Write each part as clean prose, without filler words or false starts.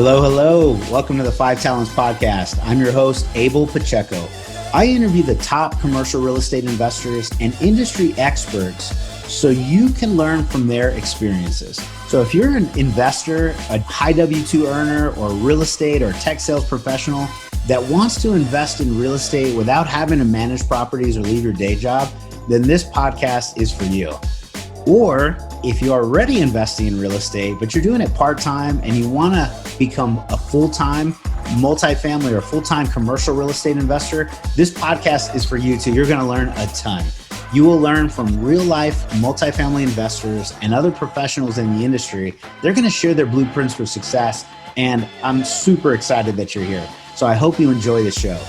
Hello, hello. Welcome to the Five Talents Podcast. I'm your host, Abel Pacheco. I interview the top commercial real estate investors and industry experts so you can learn from their experiences. So if you're an investor, a high W-2 earner, or real estate or tech sales professional that wants to invest in real estate without having to manage properties or leave your day job, then this podcast is for you. Or if you're already investing in real estate, but you're doing it part-time and you want to become a full-time multifamily or full-time commercial real estate investor, this podcast is for you too. You're going to learn a ton. You will learn from real-life multifamily investors and other professionals in the industry. They're going to share their blueprints for success, and I'm super excited that you're here. So I hope you enjoy the show.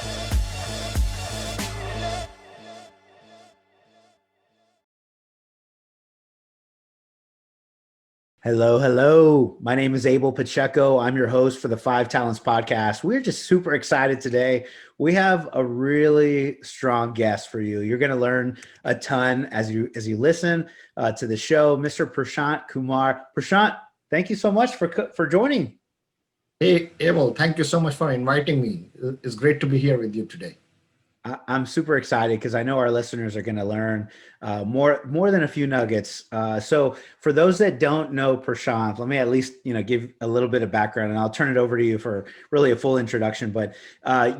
Hello, hello. My name is Abel Pacheco. I'm your host for the Five Talents Podcast. We're just super excited today. We have a really strong guest for you. You're going to learn a ton as you listen to the show. Mr. Prashant Kumar. Prashant, thank you so much for joining. Hey, Abel, thank you so much for inviting me. It's great to be here with you today. I'm super excited because I know our listeners are going to learn more than a few nuggets. So for those that don't know Prashant, let me at least give a little bit of background, and I'll turn it over to you for really a full introduction. But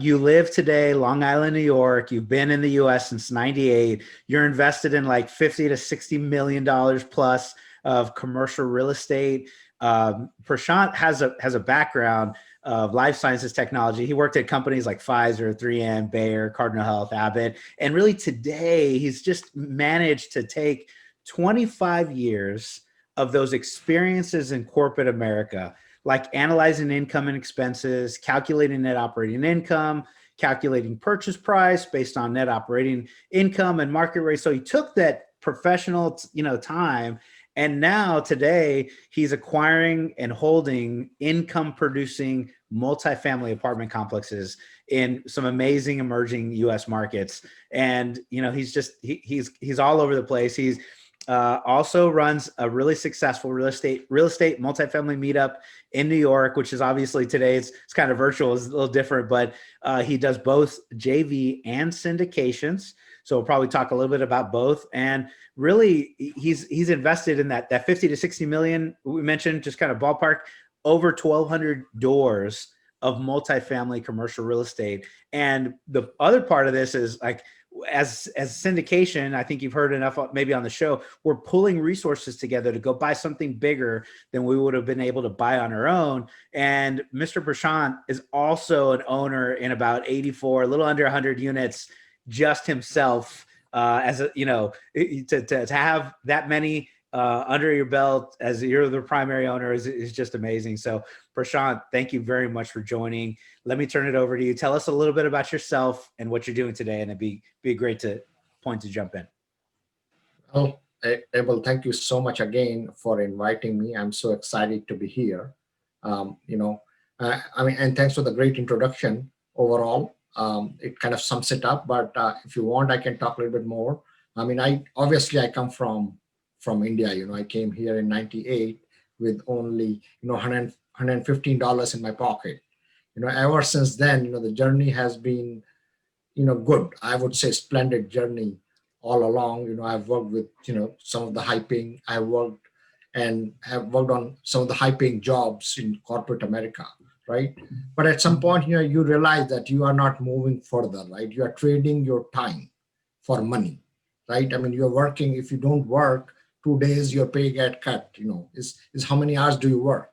you live today, Long Island, New York. You've been in the U.S. since '98. You're invested in like $50 to $60 million plus of commercial real estate. Prashant has a background of life sciences technology. He worked at companies like Pfizer, 3M, Bayer, Cardinal Health, Abbott. And really today, he's just managed to take 25 years of those experiences in corporate America, like analyzing income and expenses, calculating net operating income, calculating purchase price based on net operating income and market rate. So he took that professional, time. And now today he's acquiring and holding income producing multifamily apartment complexes in some amazing emerging US markets. And, he's all over the place. He's also runs a really successful real estate multifamily meetup in New York, which is obviously today it's kind of virtual, it's a little different, but he does both JV and syndications. So we'll probably talk a little bit about both. And really, he's invested in that 50 to 60 million we mentioned, just kind of ballpark, over 1,200 doors of multifamily commercial real estate. And the other part of this is like, as syndication, I think you've heard enough maybe on the show, we're pulling resources together to go buy something bigger than we would have been able to buy on our own. And Mr. Prashant is also an owner in about 84, a little under 100 units just himself, to have that many under your belt as you're the primary owner is just amazing. So Prashant, thank you very much for joining. Let me turn it over to you. Tell us a little bit about yourself and what you're doing today, and it'd be a great point to jump in. Well, Abel, thank you so much again for inviting me. I'm so excited to be here. And thanks for the great introduction overall. It kind of sums it up, but if you want, I can talk a little bit more. I come from India. I came here in '98 with only $115 in my pocket. Ever since then, the journey has been good. I would say splendid journey all along. I've worked with some of the high paying. I worked and have worked on some of the high paying jobs in corporate America. Right. But at some point, you realize that you are not moving further, right? You are trading your time for money, right? You're working. If you don't work 2 days, your pay get cut, is how many hours do you work?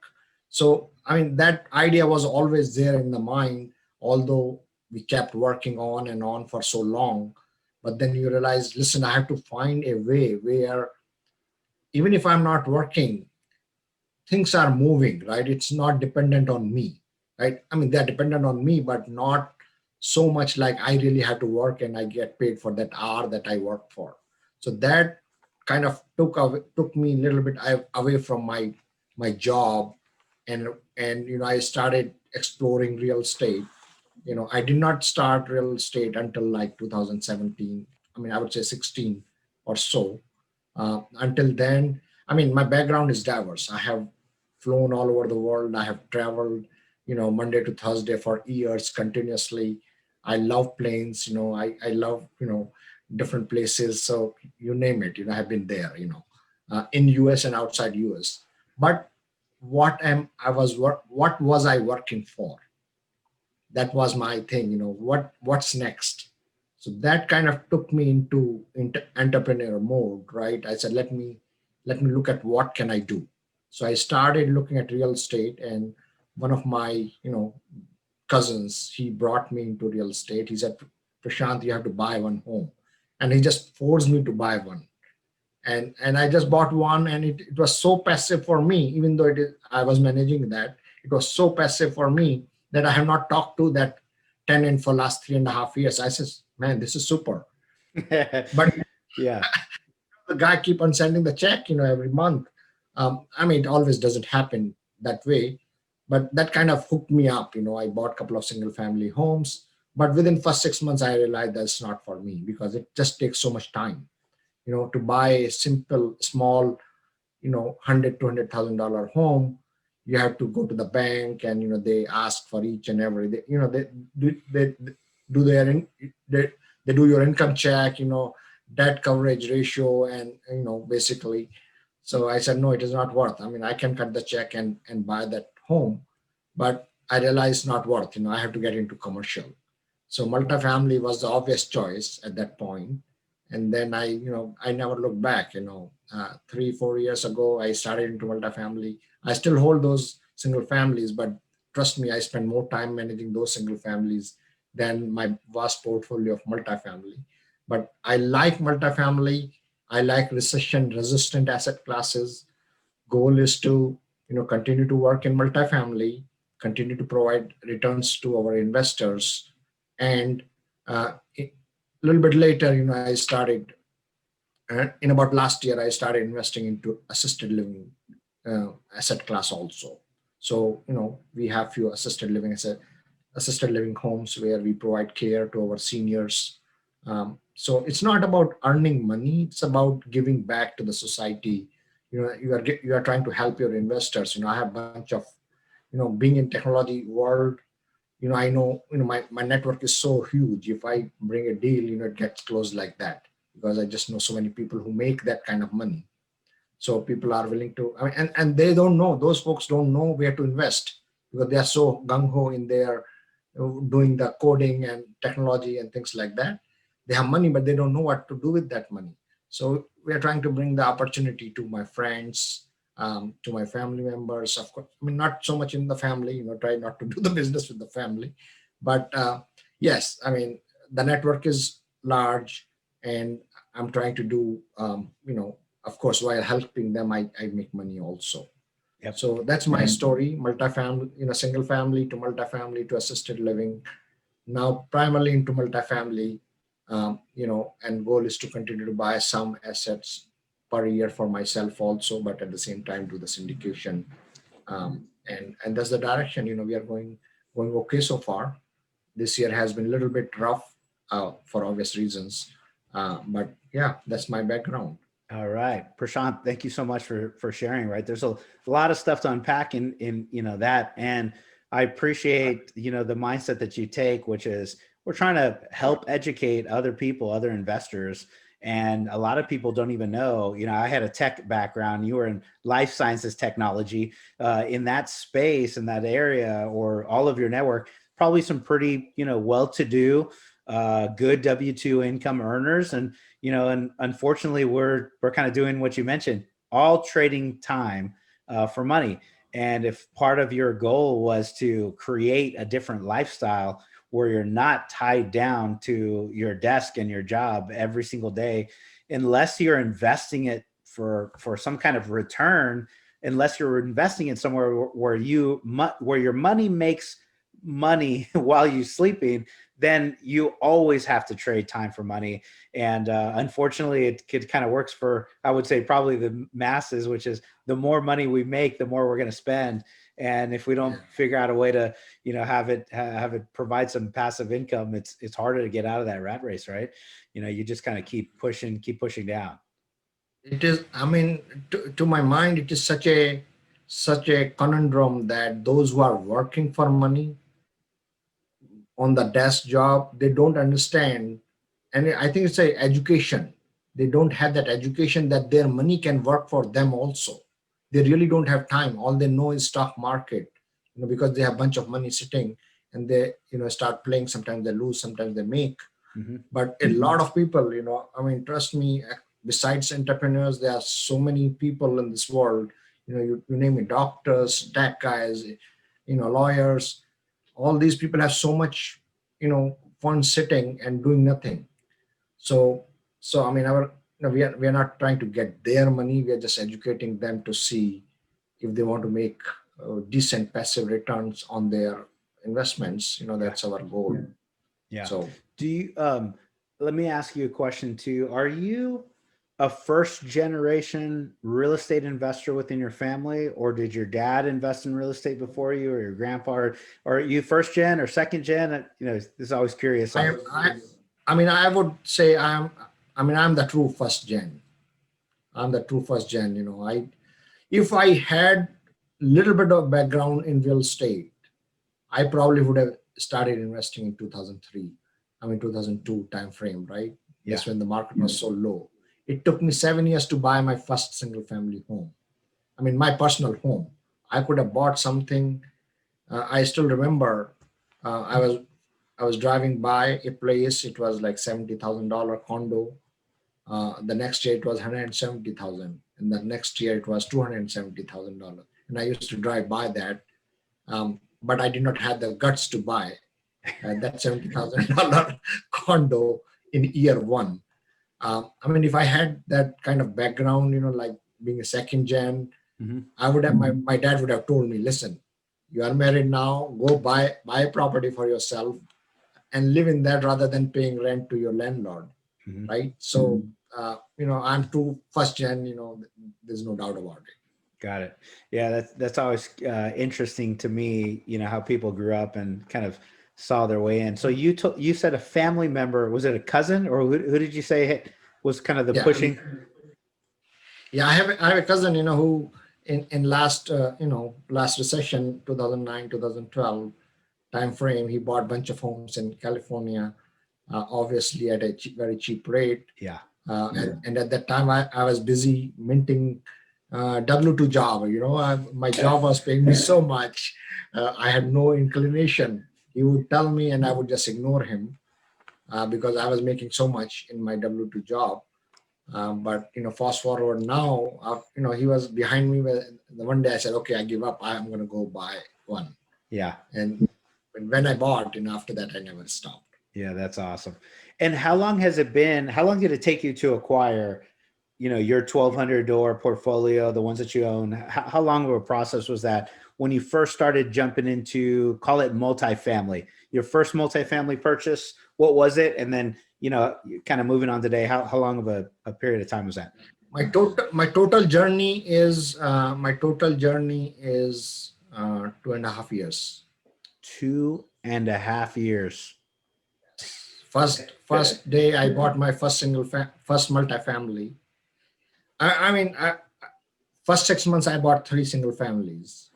So, that idea was always there in the mind, although we kept working on and on for so long. But then you realize, listen, I have to find a way where even if I'm not working, things are moving, right? It's not dependent on me. Right? They're dependent on me, but not so much like I really have to work and I get paid for that hour that I work for. So that kind of took me a little bit away from my job, and I started exploring real estate. I did not start real estate until like 2017. I would say 16 or so. Until then, my background is diverse. I have flown all over the world. I have traveled. Monday to Thursday for years continuously. I love planes, I love, different places. So you name it, I've been there, in US and outside US. But what was I working for? That was my thing, what's next? So that kind of took me into entrepreneur mode, right? I said, let me look at what can I do. So I started looking at real estate, and one of my, cousins, he brought me into real estate. He said, Prashant, you have to buy one home. And he just forced me to buy one. And I just bought one, and it was so passive for me, even though I was managing that. It was so passive for me that I have not talked to that tenant for last 3.5 years. I said, man, this is super. But Yeah. the guy keep on sending the check, every month. I mean, it always doesn't happen that way, but that kind of hooked me up. I bought a couple of single family homes, but within first 6 months, I realized that's not for me because it just takes so much time. To buy a simple, small, 100 to $200,000 home, you have to go to the bank, and they ask for each and every. They do their they do your income check, debt coverage ratio, and basically. So I said, no, it is not worth. I mean, I can cut the check and buy that home, but I realized not worth. I have to get into commercial. So multifamily was the obvious choice at that point. And then I never looked back. 3, 4 years ago, I started into multifamily. I still hold those single families, but trust me, I spend more time managing those single families than my vast portfolio of multifamily. But I like multifamily. I like recession resistant asset classes. Goal is to continue to work in multifamily, continue to provide returns to our investors, and a little bit later, I started in about last year, I started investing into assisted living asset class also. So we have few assisted living homes where we provide care to our seniors. So it's not about earning money; it's about giving back to the society. You are trying to help your investors. I have a bunch of being in technology world. I know my network is so huge. If I bring a deal, it gets closed like that because I just know so many people who make that kind of money. So people are willing to, I mean, and they don't know, those folks don't know where to invest because they are so gung-ho in their doing the coding and technology and things like that. They have money, but they don't know what to do with that money. So we are trying to bring the opportunity to my friends, to my family members. Of course, I mean, not so much in the family, try not to do the business with the family. But yes, I mean, the network is large, and I'm trying to do, of course, while helping them, I make money also. Yep. So that's my story, multifamily, single family to multifamily to assisted living. Now, primarily into multifamily, and goal is to continue to buy some assets per year for myself also, but at the same time do the syndication. And that's the direction, we are going okay so far. This year has been a little bit rough for obvious reasons. But yeah, that's my background. All right, Prashant, thank you so much for sharing. Right, there's a lot of stuff to unpack in that, and I appreciate the mindset that you take, which is we're trying to help educate other people, other investors, and a lot of people don't even know. I had a tech background. You were in life sciences technology, in that space, in that area, or all of your network. Probably some pretty well-to-do, good W-2 income earners, and unfortunately we're kind of doing what you mentioned, all trading time for money. And if part of your goal was to create a different lifestyle where you're not tied down to your desk and your job every single day, unless you're investing it for some kind of return, unless you're investing in somewhere where your money makes money while you're sleeping, then you always have to trade time for money. And unfortunately, it kind of works for, I would say, probably the masses, which is the more money we make, the more we're going to spend. And if we don't figure out a way to, have it provide some passive income, it's harder to get out of that rat race, right? You just kind of keep pushing down. It is, I mean, to my mind, it is such a such a conundrum that those who are working for money on the desk job, they don't understand. And I think it's a education. They don't have that education that their money can work for them also. They really don't have time. All they know is stock market, because they have a bunch of money sitting, and they, start playing. Sometimes they lose, sometimes they make. Hmm. But a lot of people, I mean, trust me, besides entrepreneurs, there are so many people in this world. You name it, doctors, tech guys, lawyers. All these people have so much, fun sitting and doing nothing. So I mean, we are not trying to get their money. We are just educating them to see if they want to make decent passive returns on their investments. Yeah. That's our goal. Yeah. So Do you let me ask you a question too. Are you a first generation real estate investor within your family, or did your dad invest in real estate before you, or your grandpa, or are you first gen or second gen? This is always curious. I am I mean, I would say I'm the true first gen. I'm the true first gen. I If I had little bit of background in real estate, I probably would have started investing in 2003. I mean 2002 time frame, right? Yeah. That's when the market was so low. It took me 7 years to buy my first single family home. I mean, my personal home. I could have bought something. I still remember. I was driving by a place. It was like $70,000 condo. The next year it was 170,000, and the next year it was $270,000. And I used to drive by that, but I did not have the guts to buy that $70,000 condo in year one. I mean, if I had that kind of background, like being a second gen, Hmm. I would have my dad would have told me, listen, you are married now, go buy a property for yourself and live in that rather than paying rent to your landlord, Hmm. right? So I'm too first gen, there's no doubt about it. Got it. Yeah, that's always interesting to me. How people grew up and kind of saw their way in. So you said a family member. Was it a cousin, or who did you say was kind of the Yeah, pushing? yeah. I have a cousin, who in last last recession, 2009 2012 time frame, he bought a bunch of homes in California, obviously at a very cheap rate. Yeah. And at that time, I was busy minting W-2 job. My job was paying me so much. I had no inclination. He would tell me, and I would just ignore him because I was making so much in my W-2 job. But fast forward now, he was behind me. The one day I said, "Okay, I give up. I'm going to go buy one." Yeah. And when I bought, after that, I never stopped. Yeah, that's awesome. And how long has it been? How long did it take you to acquire, your 1,200 door portfolio, the ones that you own? How long of a process was that when you first started jumping into, call it multifamily, your first multifamily purchase? What was it? And then, kind of moving on today, how long of a period of time was that? My total journey is 2.5 years. 2.5 years. First day I bought my first multifamily. I mean, first 6 months I bought three single families.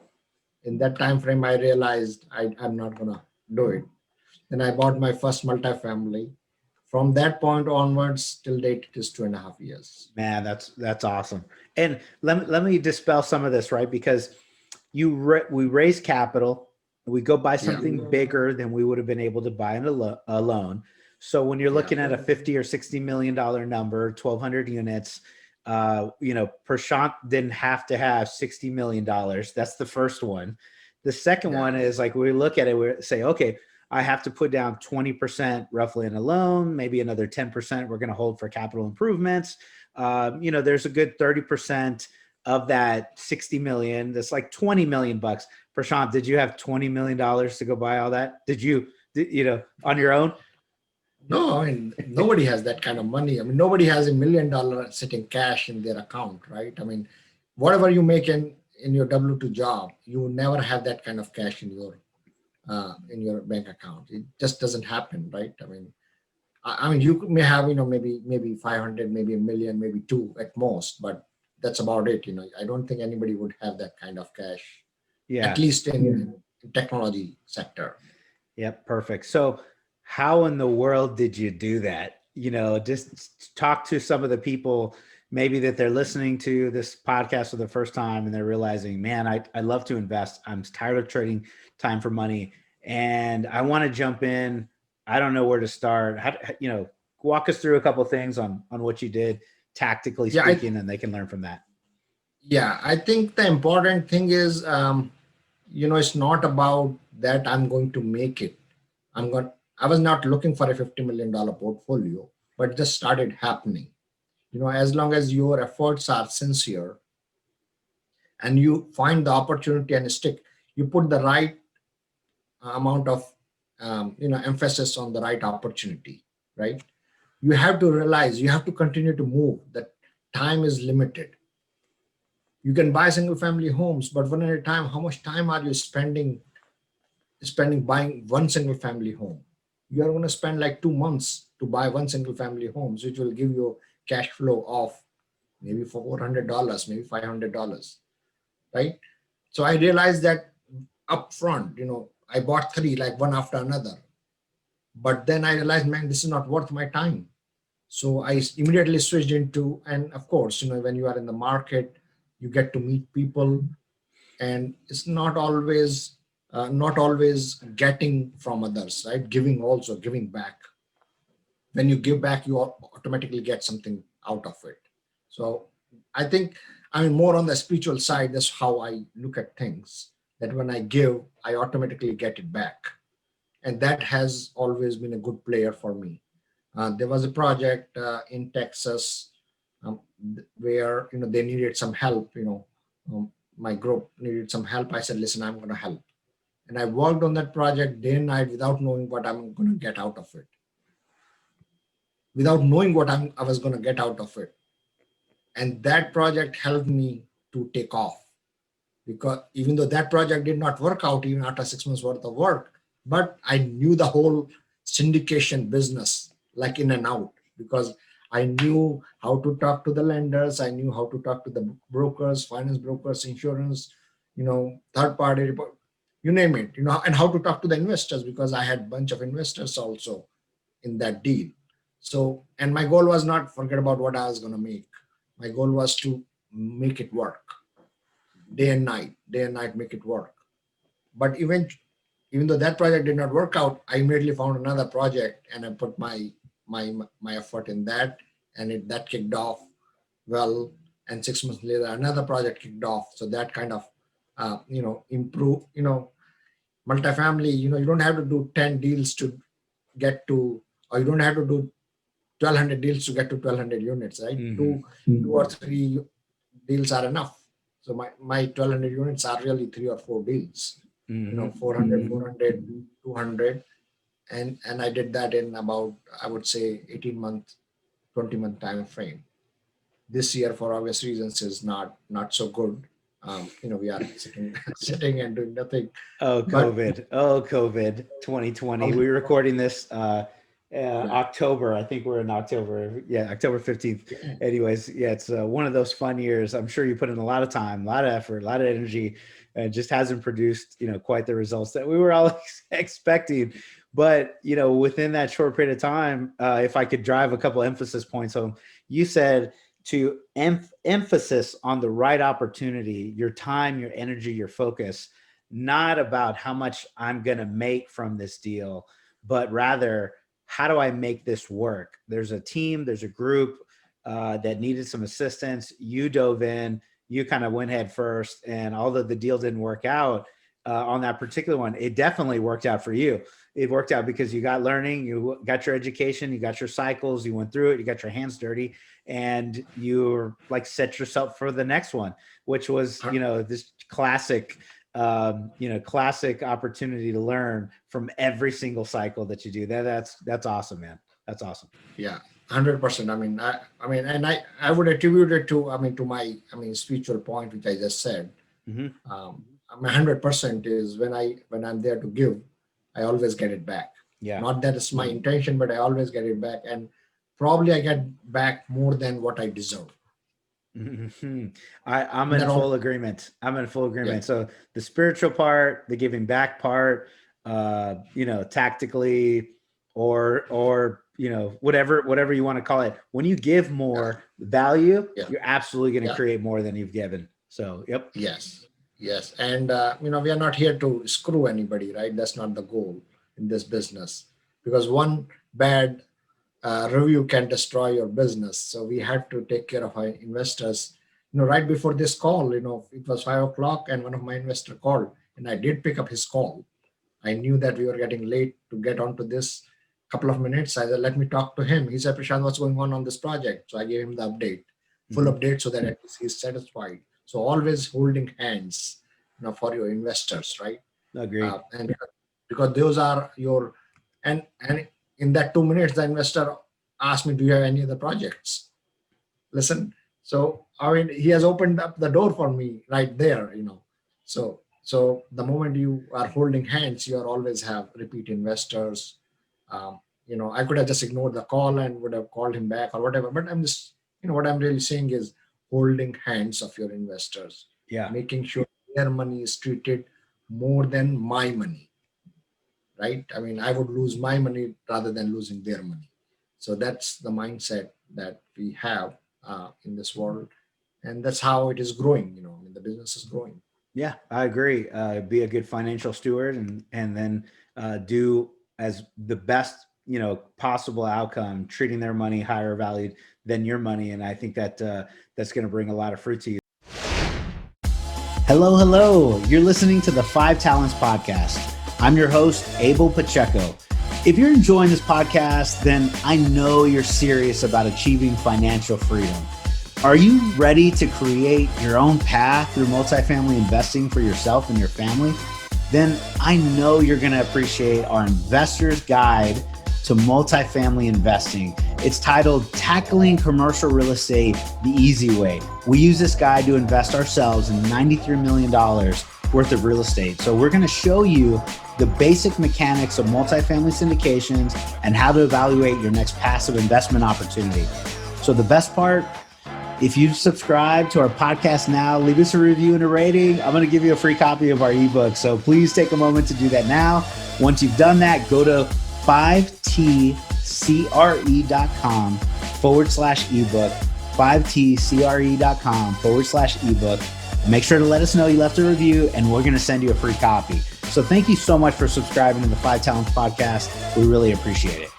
In that time frame, I realized I'm not gonna do it. Then I bought my first multifamily. From that point onwards till date, it is 2.5 years. Man, that's awesome. And let me dispel some of this, right? Because we raise capital, we go buy Yeah, something bigger than we would have been able to buy in a loan. So when you're yeah, looking at a 50 or $60 million number, 1,200 units, Prashant didn't have to have $60 million. That's the first one. The second yeah, one is like we look at it, we say, okay, I have to put down 20% roughly in a loan, maybe another 10% we're going to hold for capital improvements. There's a good 30% of that 60 million. That's like 20 million bucks. Prashant, did you have $20 million to go buy all that? On your own? No, I mean, nobody has that kind of money. I mean, nobody has $1 million sitting cash in their account, right? I mean, whatever you make in your W-2 job, you will never have that kind of cash in your bank account. It just doesn't happen, right? I mean, you may have, maybe 500, maybe a million, maybe two at most, but that's about it. I don't think anybody would have that kind of cash, at Yeah. least in technology sector. Yep. Perfect. So how in the world did you do that? Just talk to some of the people maybe that they're listening to this podcast for the first time and they're realizing, man, I love to invest. I'm tired of trading time for money and I want to jump in. I don't know where to start. Walk us through a couple of things on what you did tactically Yeah, speaking, and they can learn from that. I think the important thing is, it's not about that I'm going to make it. I was not looking for a $50 million portfolio, but it just started happening. As long as your efforts are sincere and you find the opportunity and stick, you put the right amount of emphasis on the right opportunity, right? You have to realize you have to continue to move. That time is limited. You can buy single family homes, but one at a time, how much time are you spending buying one single family home? You are going to spend like 2 months to buy one single family homes, which will give you cash flow of maybe $400, maybe $500, right? So I realized that upfront, I bought three, like one after another. But then I realized, man, this is not worth my time. So I immediately switched into, and of course, when you are in the market, you get to meet people, and it's not always getting from others, right? Giving, also giving back. When you give back, you automatically get something out of it. So I think, more on the spiritual side, that's how I look at things, that when I give, I automatically get it back. And that has always been a good player for me. There was a project in Texas, where they needed some help. My group needed some help. I said, listen, I'm going to help. And I worked on that project day and night without knowing what I'm going to get out of it, without knowing what I was going to get out of it. And that project helped me to take off, because even though that project did not work out even after 6 months worth of work, but I knew the whole syndication business like in and out, because I knew how to talk to the lenders, I knew how to talk to the brokers, finance brokers, insurance, third party report, you name it, and how to talk to the investors, because I had a bunch of investors also in that deal. So, and my goal was not forget about what I was going to make. My goal was to make it work day and night, make it work. But even though that project did not work out, I immediately found another project and I put my effort in that, and that kicked off well. And 6 months later, another project kicked off. So that kind of improve. Multifamily. You don't have to do 10 deals to get to, or you don't have to do 1,200 deals to get to 1,200 units, right? Two or three deals are enough. So my 1,200 units are really 3 or 4 deals, 400, 400, 200. And I did that in about, I would say, 18-month, 20-month time frame. This year, for obvious reasons, is not so good. We are sitting and doing nothing. Oh, But COVID. Oh, COVID 2020. We were recording this October. I think we're in October. Yeah, October 15th. Anyways, yeah, it's one of those fun years. I'm sure you put in a lot of time, a lot of effort, a lot of energy, and just hasn't produced, quite the results that we were all expecting. But, within that short period of time, if I could drive a couple emphasis points home, you said to emphasis on the right opportunity, your time, your energy, your focus, not about how much I'm going to make from this deal, but rather, how do I make this work? There's a team, there's a group that needed some assistance. You dove in, you kind of went head first, and although the deal didn't work out on that particular one, it definitely worked out for you. It worked out because you got learning, you got your education, you got your cycles, you went through it, you got your hands dirty, and you like set yourself for the next one, which was, this classic classic opportunity to learn from every single cycle that you do. That's awesome, man. That's awesome. Yeah, 100%. And I would attribute it to, to my, spiritual point, which I just said. Mm-hmm. 100% is when I'm there to give, I always get it back. Yeah. Not that it's my intention, but I always get it back, and probably I get back more than what I deserve. Mhm. I'm And in that all, full agreement. I'm in full yeah, agreement. So the spiritual part, the giving back part, tactically, or whatever you want to call it. When you give yeah, more value, yeah, you're absolutely going to yeah. create more than you've given. So, yep. Yes, yes, and we are not here to screw anybody, right? That's not the goal in this business, because one bad review can destroy your business. So we had to take care of our investors. Right before this call, it was 5 o'clock, and one of my investor called, and I did pick up his call. I knew that we were getting late to get onto this couple of minutes. I said, let me talk to him. He said, Prashant, what's going on this project? So I gave him the update, full Hmm. update, so that at least he's satisfied. So always holding hands, for your investors, right? Agreed. And because those are your, and in that 2 minutes, the investor asked me, do you have any other projects? Listen, so I mean, he has opened up the door for me right there. So the moment you are holding hands, you are always have repeat investors. I could have just ignored the call and would have called him back or whatever, but I'm just, what I'm really saying is holding hands of your investors, Yeah. making sure their money is treated more than my money, right? I mean, I would lose my money rather than losing their money. So that's the mindset that we have in this world, and that's how it is growing. I mean, the business is growing. Yeah, I agree. Be a good financial steward, and then do as the best possible outcome, treating their money higher valued than your money, and I think that that's going to bring a lot of fruit to you. Hello, hello. You're listening to the Five Talents Podcast. I'm your host, Abel Pacheco. If you're enjoying this podcast, then I know you're serious about achieving financial freedom. Are you ready to create your own path through multifamily investing for yourself and your family? Then I know you're going to appreciate our Investor's Guide to Multifamily Investing. It's titled Tackling Commercial Real Estate the Easy Way. We use this guide to invest ourselves in $93 million worth of real estate. So we're going to show you the basic mechanics of multifamily syndications and how to evaluate your next passive investment opportunity. So the best part, if you subscribe to our podcast now, leave us a review and a rating. I'm going to give you a free copy of our ebook. So please take a moment to do that now. Once you've done that, go to 5tcre.com/ebook, 5tcre.com/ebook. Make sure to let us know you left a review, and we're going to send you a free copy. So thank you so much for subscribing to the Five Talents Podcast. We really appreciate it.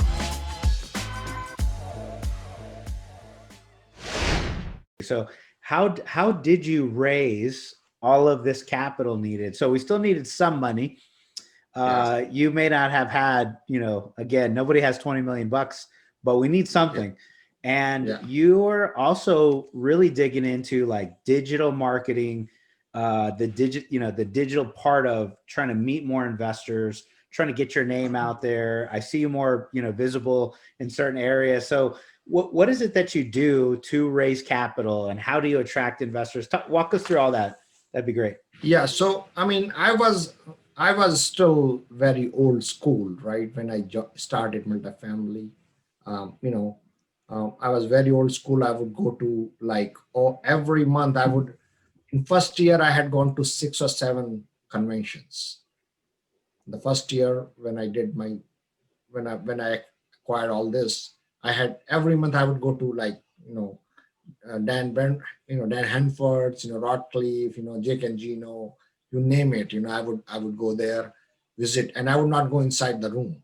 So how did you raise all of this capital needed? So we still needed some money. Yes. You may not have had, again, nobody has 20 million bucks, but we need Yeah. something. And Yeah. you're also really digging into like digital marketing, the digital part of trying to meet more investors, trying to get your name out there. I see you more, visible in certain areas. So what is it that you do to raise capital, and how do you attract investors? Walk us through all that. That'd be great. Yeah. So I mean, I was still very old school, right? When I started multifamily, um, you know, I was very old school. I would go to like, every month. I would, in first year, I had gone to 6 or 7 conventions. The first year when I did my when I acquired all this, I had every month I would go to, like, Dan Ben, Dan Hanford's, Rodcliffe, Jake and Gino, you name it. I would go there, visit, and I would not go inside the room.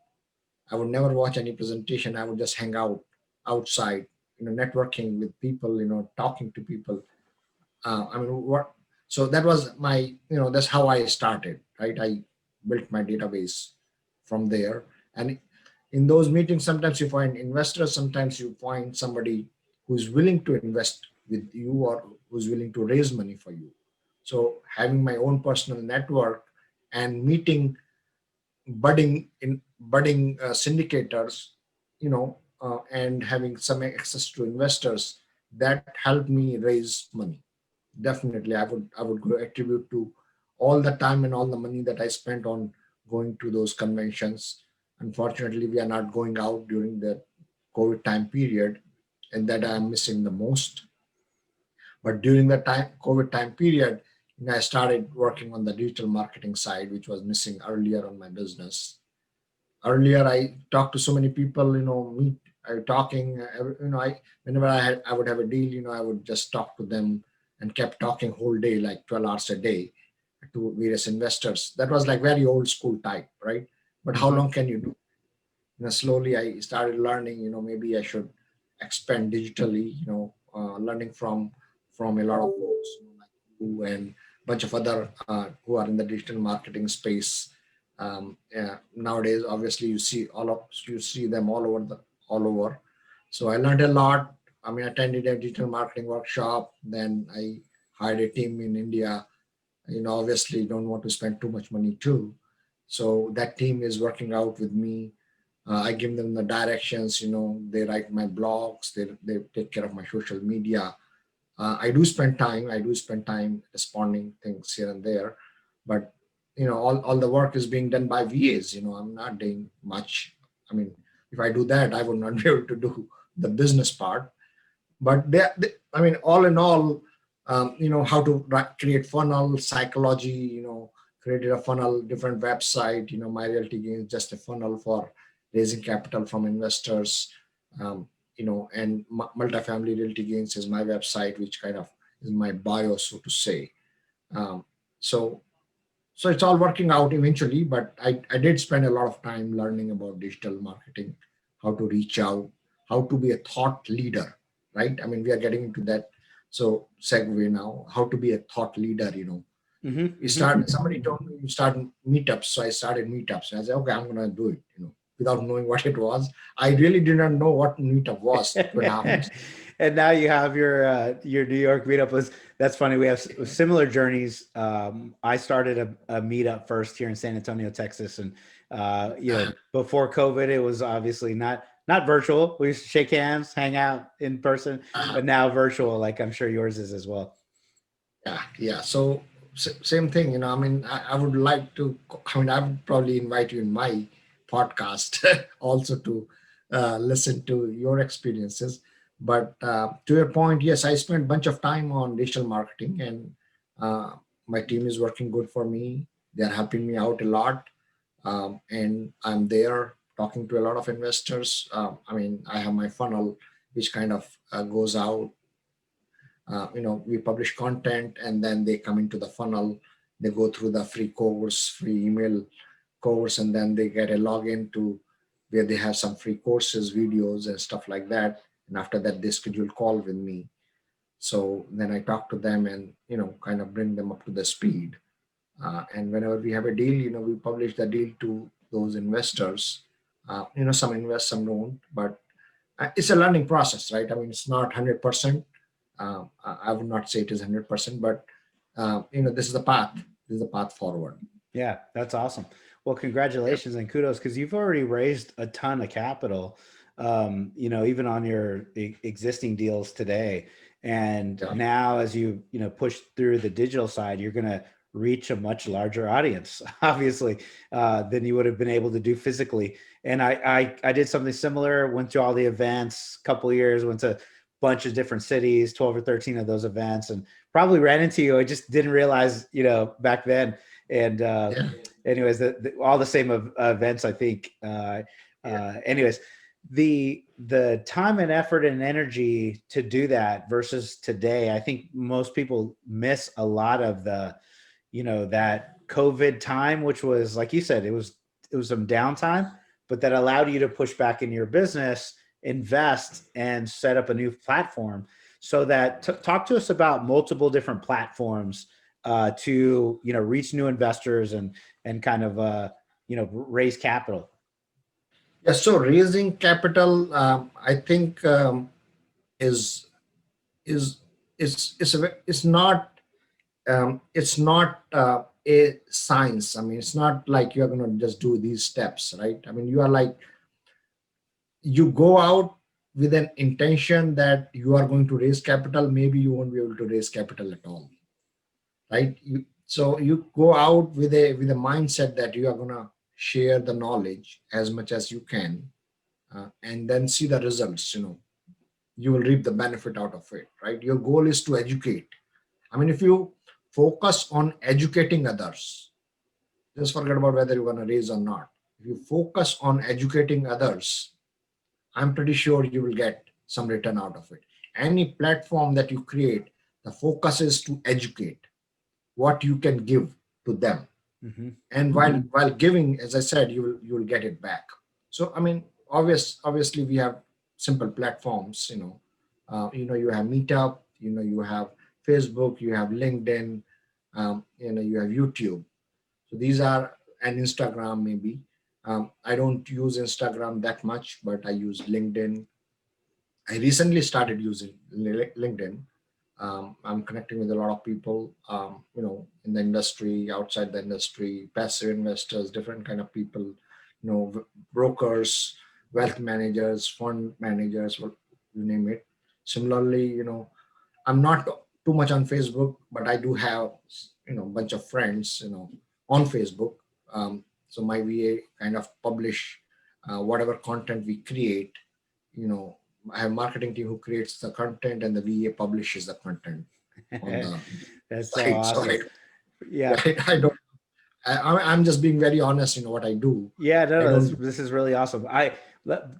I would never watch any presentation. I would just hang out outside, networking with people, talking to people. I mean, what? So that was my, that's how I started, right? I built my database from there, and in those meetings, sometimes you find investors, sometimes you find somebody who's willing to invest with you or who's willing to raise money for you. So having my own personal network and meeting budding syndicators, and having some access to investors, that helped me raise money. Definitely, I would attribute to all the time and all the money that I spent on going to those conventions. Unfortunately, we are not going out during the COVID time period, and that I'm missing the most. But during the COVID time period, I started working on the digital marketing side, which was missing earlier on my business. Earlier, I talked to so many people, meet, talking, I whenever I would have a deal, I would just talk to them and kept talking whole day, like 12 hours a day to various investors. That was like very old school type, right? But how Hmm. long can you do? Slowly I started learning, maybe I should expand digitally, learning from a lot of folks, like you and bunch of other who are in the digital marketing space. Yeah, nowadays, obviously, you see them all over. So I learned a lot. I mean, I attended a digital marketing workshop. Then I hired a team in India. Obviously, don't want to spend too much money too. So that team is working out with me. I give them the directions. They write my blogs. They take care of my social media. I do spend time. I do spend time responding things here and there, but all the work is being done by VAs. I'm not doing much. I mean, if I do that, I would not be able to do the business part. But I mean, all in all, how to create funnel psychology. Created a funnel, different website. My Realty Gain is just a funnel for raising capital from investors. And Multifamily Realty Gains is my website, which kind of is my bio, so to say. Um, so so it's all working out eventually, but I did spend a lot of time learning about digital marketing, how to reach out, how to be a thought leader, right? I mean, we are getting into that. So segue now, how to be a thought leader. Hmm. We Hmm. start, somebody told me you start meetups. So I started meetups. And I said, okay, I'm going to do it, without knowing what it was. I really did not know what meetup was 2.5 years. And now you have your New York meetup. Was That's funny. We have similar journeys. I started a meetup first here in San Antonio, Texas, and before COVID, it was obviously not virtual. We used to shake hands, hang out in person, but now virtual. Like I'm sure yours is as well. Yeah. So same thing, I mean, I would like to. I mean, I would probably invite you in my podcast also to listen to your experiences. But to your point, yes, I spent a bunch of time on digital marketing, and uh, my team is working good for me. They are helping me out a lot, and I'm there talking to a lot of investors. I mean, I have my funnel, which kind of goes out. We publish content, and then they come into the funnel. They go through the free course, free email course, and then they get a login to where they have some free courses, videos, and stuff like that. And after that, they schedule call with me. So then I talk to them and kind of bring them up to the speed. And whenever we have a deal, we publish the deal to those investors. Some invest, some don't, but it's a learning process, right? I mean, it's not 100%. I would not say it is 100%, but this is the path. This is the path forward. Yeah, that's awesome. Well, Yeah. congratulations and kudos because you've already raised a ton of capital, even on your existing deals today. And Yeah. now, as push through the digital side, you're going to reach a much larger audience, obviously, than you would have been able to do physically. And I did something similar. Went to all the events, couple of years, went to a bunch of different cities, 12 or 13 of those events, and probably ran into you. I just didn't realize, back then. And Yeah. anyways, all the same events, I think. Yeah. Anyways, the time and effort and energy to do that versus today, I think most people miss a lot of that COVID time, which was, like you said, it was some downtime, but that allowed you to push back in your business, invest, and set up a new platform. So that talk to us about multiple different platforms to reach new investors and kind of raise capital. Yeah. So raising capital, I think, is is it's not a science. I mean, it's not like you're going to just do these steps, right? I mean, you are like, you go out with an intention that you are going to raise capital. Maybe you won't be able to raise capital at all, right? So you go out with a mindset that you are going to share the knowledge as much as you can, and then see the results. you will reap the benefit out of it, right? Your goal is to educate. I mean, if you focus on educating others, just forget about whether you're going to raise or not. If you focus on educating others, I'm pretty sure you will get some return out of it. Any platform that you create, the focus is to educate what you can give to them. Hmm. And while giving, as I said, you will get it back. So I mean, obviously we have simple platforms. You have Meetup. You have Facebook. You have LinkedIn. You have YouTube. So these are, and Instagram maybe. I don't use Instagram that much, but I use LinkedIn. I recently started using LinkedIn. I'm connecting with a lot of people, in the industry, outside the industry, passive investors, different kind of people, brokers, wealth managers, fund managers, you name it. Similarly, I'm not too much on Facebook, but I do have, a bunch of friends, on Facebook. So my VA kind of publish whatever content we create. you know I have marketing team who creates the content, and the VA publishes the content on the That's so site. So awesome. Yeah. I don't. I'm just being very honest in what I do. Yeah, no, I no, don't. this is really awesome.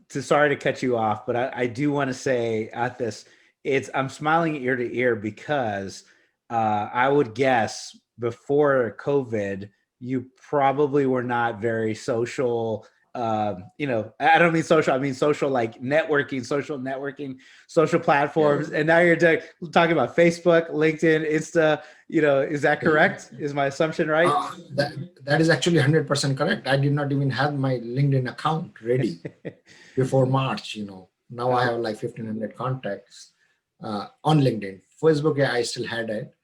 Sorry to cut you off, but I do want to say at this, I'm smiling ear to ear because I would guess before COVID, you probably were not very social. I don't mean social, I mean social like networking, social Yeah. platforms. And now you're talking about Facebook, LinkedIn, Insta. Is that correct? Is my assumption right? That is actually 100% correct. I did not even have my LinkedIn account ready before March. Now I Oh, have like 1,500 contacts on LinkedIn. Facebook, yeah, I still had it,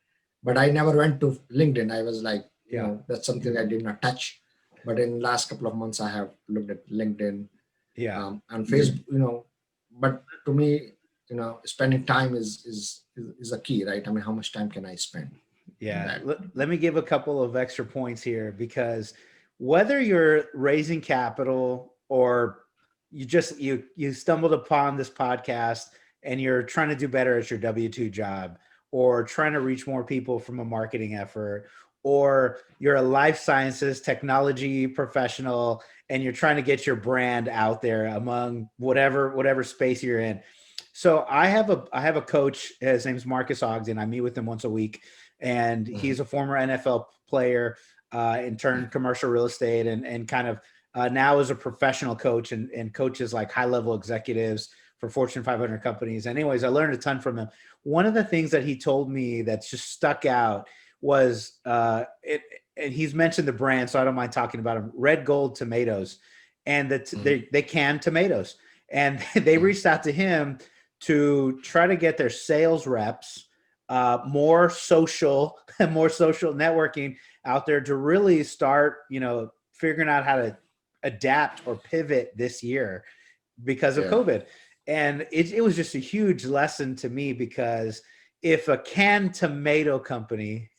but I never went to LinkedIn. I was like, yeah. that's something I did not touch. But in last couple of months, I have looked at LinkedIn, Yeah. and Facebook. But to me, spending time is a key, right? I mean, how much time can I spend on Yeah, that? let me give a couple of extra points here because whether you're raising capital or you stumbled upon this podcast and you're trying to do better at your W-2 job or trying to reach more people from a marketing effort or you're a life sciences technology professional and you're trying to get your brand out there among whatever space you're in. So I have a coach, his name's Marcus Ogden. I meet with him once a week and Mhm. he's a former NFL player, and turned commercial real estate, and kind of now is a professional coach and coaches like high level executives for Fortune 500 companies. Anyways, I learned a ton from him. One of the things that he told me that's just stuck out was and he's mentioned the brand, so I don't mind talking about them. Red Gold Tomatoes, and that Mhm. they can tomatoes, and they Mhm. reached out to him to try to get their sales reps more social more social networking out there to really start figuring out how to adapt or pivot this year because of Yeah. COVID. And it was just a huge lesson to me because if a canned tomato company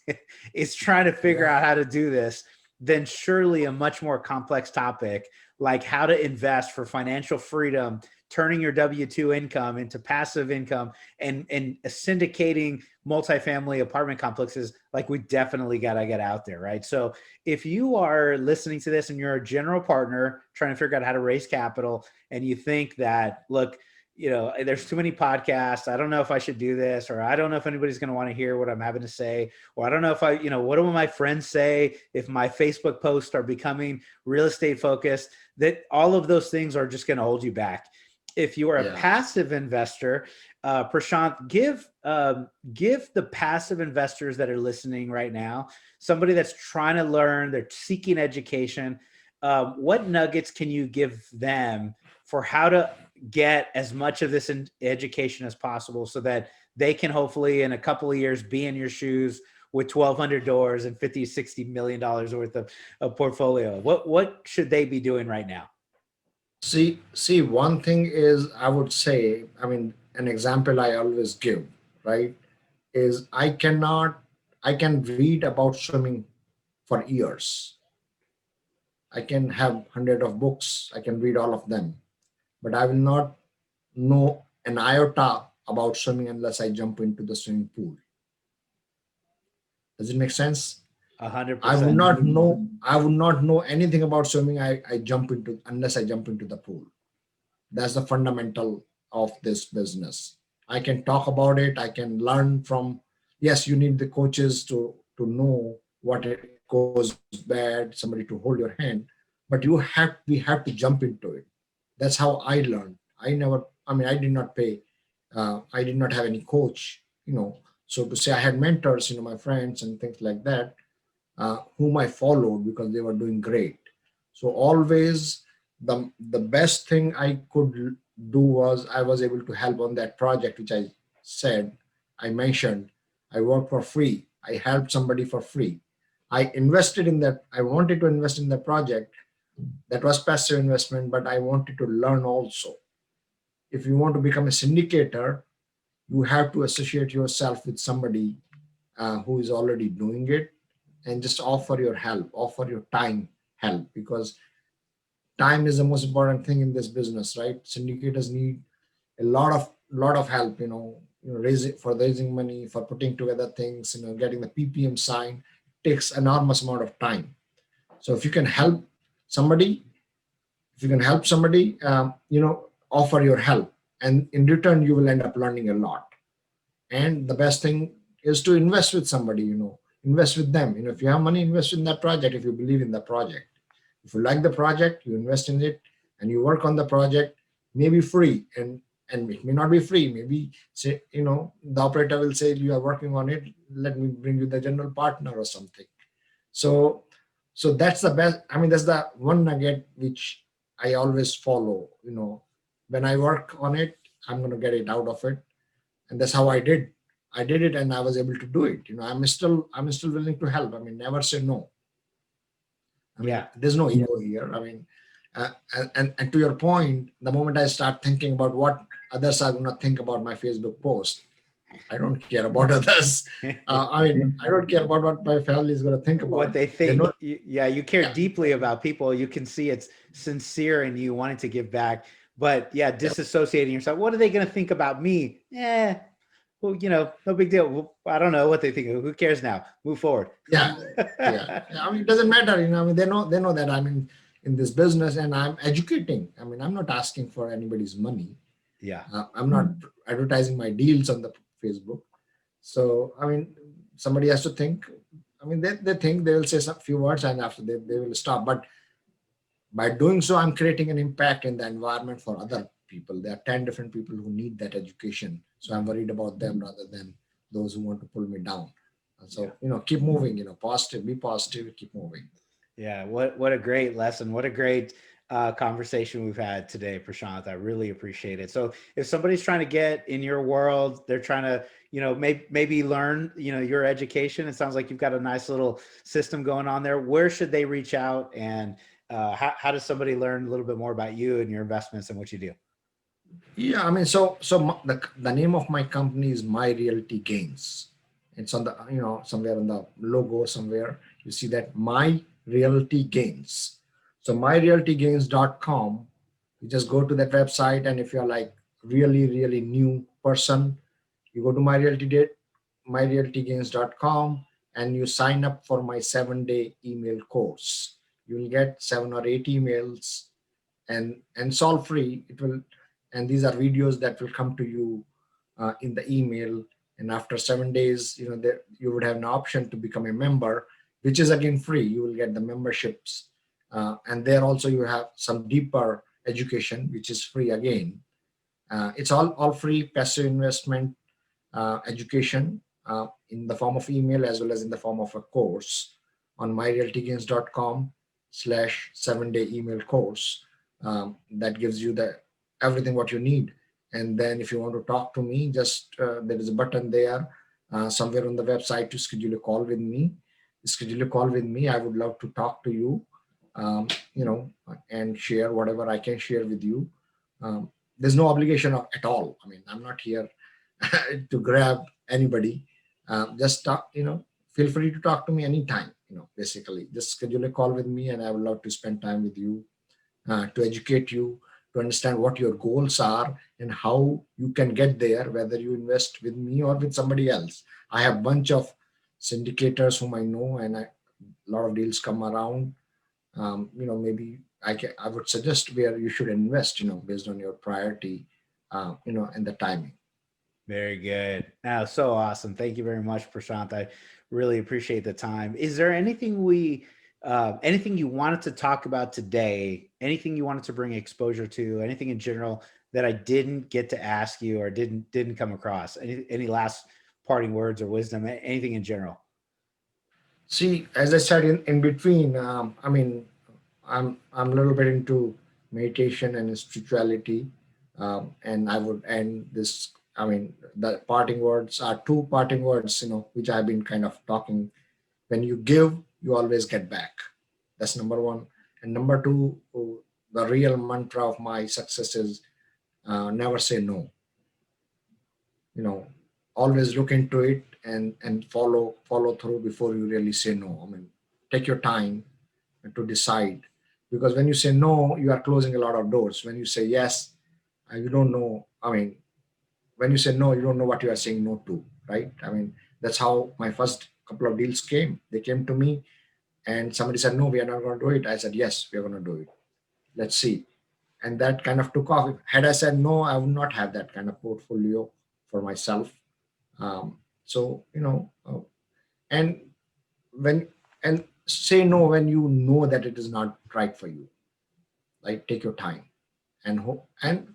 is trying to figure Yeah. out how to do this, then surely a much more complex topic like how to invest for financial freedom, turning your W-2 income into passive income, and syndicating multifamily apartment complexes, like we definitely got to get out there, right? So if you are listening to this and you're a general partner trying to figure out how to raise capital and you think that, look, there's too many podcasts. I don't know if I should do this, or I don't know if anybody's going to want to hear what I'm having to say, or I don't know if what do my friends say if my Facebook posts are becoming real estate focused, that all of those things are just going to hold you back. If you are a Yeah. passive investor, Prashant, give the passive investors that are listening right now, somebody that's trying to learn, they're seeking education, what nuggets can you give them for how to get as much of this education as possible so that they can hopefully in a couple of years be in your shoes with 1,200 doors and 50, $60 million worth of portfolio? What should they be doing right now? See, one thing is, I would say, I mean, an example I always give, right, is I can read about swimming for years. I can have hundred of books. I can read all of them, but I will not know an iota about swimming unless I jump into the swimming pool. Does it make sense? I would 100%. not know. I would not know anything about swimming. I jump into unless I jump into the pool. That's the fundamental of this business. I can talk about it. I can learn from. Yes, you need the coaches to know what it goes bad. Somebody to hold your hand, but we have to jump into it. That's how I learned. I never. I mean, I did not pay. I did not have any coach. So to say I had mentors. My friends and things like that, whom I followed because they were doing great. So always the best thing I could do was I was able to help on that project, which I mentioned. I worked for free. I helped somebody for free. I invested in that. I wanted to invest in that project. That was passive investment, but I wanted to learn also. If you want to become a syndicator, you have to associate yourself with somebody who is already doing it, and just offer your help, offer your time help, because time is the most important thing in this business, right? Syndicators need a lot of help, raising money, for putting together things, getting the PPM signed, takes enormous amount of time. So if you can help somebody, offer your help, and in return you will end up learning a lot. And the best thing is to invest with somebody, invest with them. If you have money, invest in that project. If you believe in the project, if you like the project, you invest in it, and you work on the project, maybe free, and it may not be free. Maybe say, the operator will say, you are working on it, let me bring you the general partner or something. So so that's the best. I mean, that's the one nugget which I always follow. When I work on it, I'm going to get it out of it. And that's how I did it, and I was able to do it. I'm still willing to help. I mean, never say no. I mean, Yeah. there's no ego here. I mean, and to your point, the moment I start thinking about what others are going to think about my Facebook post, I don't care about others. I mean, I don't care about what my family is going to think What about. they They know. think. Yeah, you care Yeah, deeply about people. You can see it's sincere and you wanting to give back. But yeah, yeah, disassociating yourself. What are they going to think about me? Well, no big deal. Well, I don't know what they think. Who cares now? Move forward. yeah, yeah. I mean, it doesn't matter. I mean, they know that I'm in this business, and I'm educating. I mean, I'm not asking for anybody's money. Yeah. I'm not advertising my deals on the Facebook. So, I mean, somebody has to think. I mean, they think they will say some few words, and after they will stop. But by doing so, I'm creating an impact in the environment for other people. There are 10 different people who need that education. So I'm worried about them rather than those who want to pull me down. And Yeah. so, keep moving, positive, be positive, keep moving. Yeah, what a great lesson. What a great conversation we've had today, Prashant. I really appreciate it. So if somebody's trying to get in your world, they're trying to, maybe learn, your education. It sounds like you've got a nice little system going on there. Where should they reach out, and how does somebody learn a little bit more about you and your investments and what you do? Yeah, I mean, the name of my company is My Realty Gains. It's on the, somewhere on the logo somewhere. You see that My Realty Gains. So myrealtygains.com. You just go to that website, and if you're like really, really new person, you go to myrealtygains.com, and you sign up for my 7-day email course. You will get 7 or 8 emails, and it's all free. And these are videos that will come to you in the email. And after 7 days, you would have an option to become a member, which is again free. You will get the memberships, and there also you have some deeper education, which is free again. It's all free passive investment education, in the form of email as well as in the form of a course on myrealtygains.com/7-day email course. That gives you the everything what you need. And then if you want to talk to me, just there is a button there somewhere on the website to schedule a call with me. Schedule a call with me. I would love to talk to you, um, and share whatever I can share with you. There's no obligation at all. I mean, I'm not here to grab anybody. Just talk, feel free to talk to me anytime. Basically, just schedule a call with me, and I would love to spend time with you, to educate you, to understand what your goals are and how you can get there, whether you invest with me or with somebody else. I have a bunch of syndicators whom I know, and a lot of deals come around. Maybe I would suggest where you should invest, based on your priority, and the timing. Very good. Now, so awesome. Thank you very much, Prashant. I really appreciate the time. Is there anything you wanted to talk about today? Anything you wanted to bring exposure to? Anything in general that I didn't get to ask you or didn't come across? Any last parting words or wisdom? Anything in general? See, as I said in between, I'm a little bit into meditation and spirituality, and I would end this. The parting words are two parting words, which I've been kind of talking. When you give, you always get back. That's number one. And number two, the real mantra of my success is never say no. You know, always look into it and follow through before you really say no. Take your time to decide, because when you say no, you are closing a lot of doors. When you say yes, you don't know. When you say no, you don't know what you are saying no to, right? That's how my first couple of deals came. They came to me and somebody said, no, we are not going to do it. I said, yes, we are going to do it. Let's see. And that kind of took off. Had I said no, I would not have that kind of portfolio for myself. And when and say no when you know that it is not right for you. Like, take your time and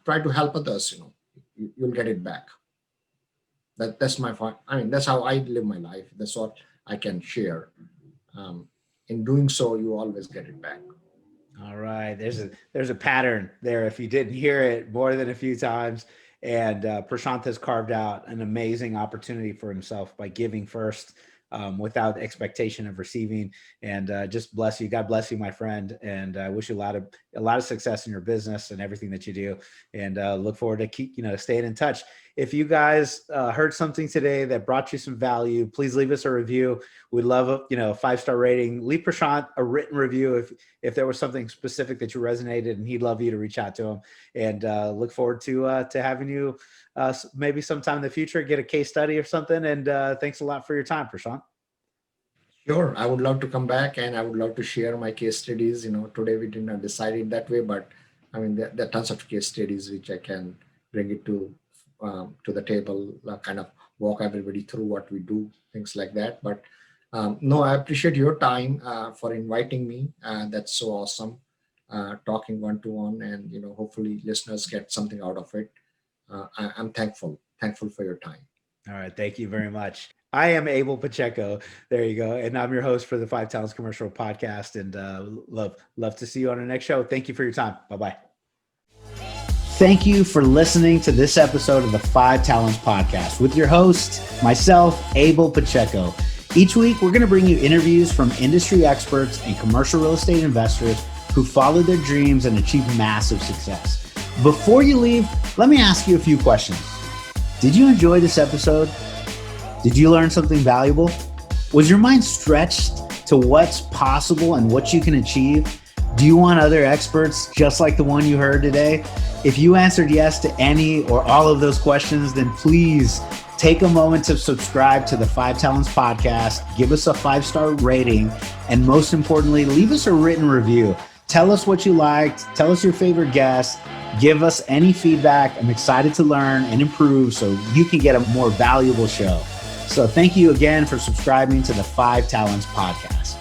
try to help others. You'll get it back. That's my point. That's how I live my life. That's what I can share. In doing so, you always get it back. All right. There's a pattern there. If you didn't hear it more than a few times, and Prashant has carved out an amazing opportunity for himself by giving first, without expectation of receiving. And just bless you. God bless you, my friend. And I wish you a lot of success in your business and everything that you do. And look forward to staying in touch. If you guys heard something today that brought you some value, please leave us a review. We'd love a 5-star rating. Leave Prashant a written review if there was something specific that you resonated, and he'd love you to reach out to him. And look forward to having you maybe sometime in the future, get a case study or something. And thanks a lot for your time, Prashant. Sure, I would love to come back and I would love to share my case studies. Today we did not decide it that way, but there are tons of case studies which I can bring it to the table, kind of walk everybody through what we do, things like that. But no, I appreciate your time for inviting me. That's so awesome, talking one-to-one, and hopefully listeners get something out of it. I'm thankful for your time. All right, thank you very much. I am Abel Pacheco. There you go, and I'm your host for the 5 Talents Commercial Podcast. And love to see you on our next show. Thank you for your time. Bye-bye. Thank you for listening to this episode of the 5 Talents Podcast with your host, myself, Abel Pacheco. Each week, we're going to bring you interviews from industry experts and commercial real estate investors who followed their dreams and achieved massive success. Before you leave, let me ask you a few questions. Did you enjoy this episode? Did you learn something valuable? Was your mind stretched to what's possible and what you can achieve? Do you want other experts just like the one you heard today? If you answered yes to any or all of those questions, then please take a moment to subscribe to the 5 Talents Podcast, give us a 5-star rating, and most importantly, leave us a written review. Tell us what you liked, tell us your favorite guest, give us any feedback. I'm excited to learn and improve so you can get a more valuable show. So thank you again for subscribing to the 5 Talents Podcast.